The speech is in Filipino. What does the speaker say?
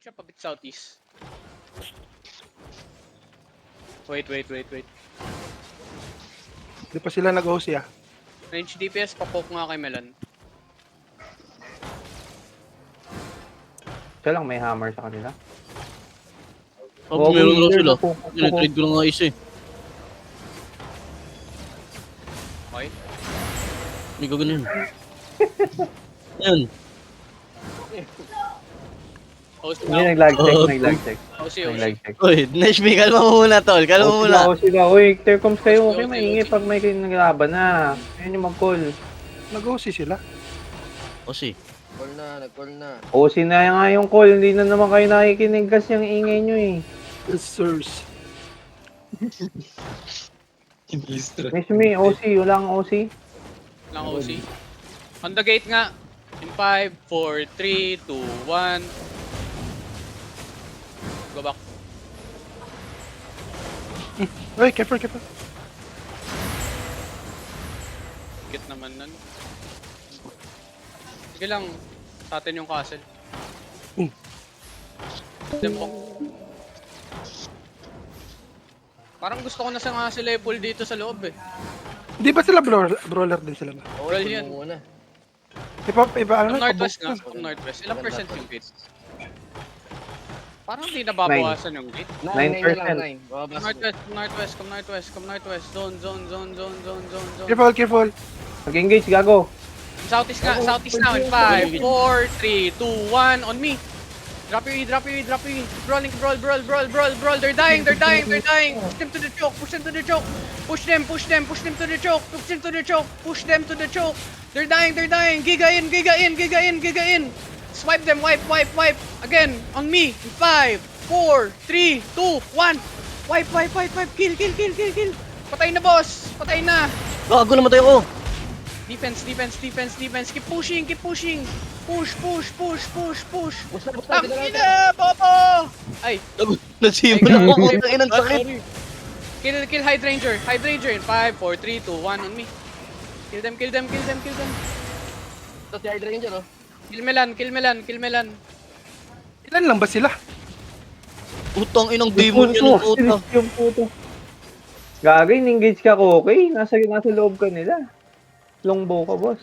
Siya pabit southeast. Wait. Hindi pa sila nag-OC ah. Range DPS, papoke nga kay Melan. Siya lang may hammer sa kanila. Oh, meron na sila. Napupuko. Tinitrade ko lang nga isa eh. Okay? Hindi ko ganun. Yan. OC Hindi, now. nag-lag check, Oh. nag-lag check. OC. Nag-lag check. Uy, Neshmi, kalma mo muna tol. Kalma mo muna. O sila, uy, tercoms kayo, okay, OC. maingay pag may naglaban na. Ayun yung mag-call. Nag-OC sila. O si. Nag-call na. OC na nga yung call, hindi na naman kayo nakikinig kasi yung ingay nyo eh. Yes, sirs. Miss me, OC, wala kang OC. Lang OC. On the gate nga. In 5, 4, 3, 2, 1. Go back. Ay, careful. Git naman nun. Sige lang. Sa atin yung castle. Tempo. Parang gusto ko na sa nga sila i-pull dito sa loob eh. Hindi ba sila brawler din sila ba? Roll yan. Muna. Iba ano? From northwest nga. pabok- From northwest. Ilang percent yung gate? Parang hindi nababawasan yung gate. 9%. Come northwest. Zone. Careful. Mag-engage, gago. Southeast nga. Southeast now in 5, 4, 3, 2, 1. On me. Drop your E. Brawling, brawl. They're dying. Push them to the choke. Push them to the choke. Push them to the choke. Push them to the choke. They're dying. Giga in. Swipe them. Wipe. Again, on me. 5, 4, 3, 2, 1. Wipe. Kill. Patay na, boss. Patay na. Gago namatay ako. Defense. Keep pushing. Push. Basta. Tangina, bobo! Ay, Nagsimula ako. Ang inang sakit. kill Hydranger in 5, 4, 3, 2, 1 on me. Kill them. Ito si Hydra Ranger, oh. Kill Melan. Ilan lang ba sila? Utang inang demon yan ng utang. Yung puto. Gagay, engage ka ko, okay? Nasa loob ka nila. Longbow ka, boss.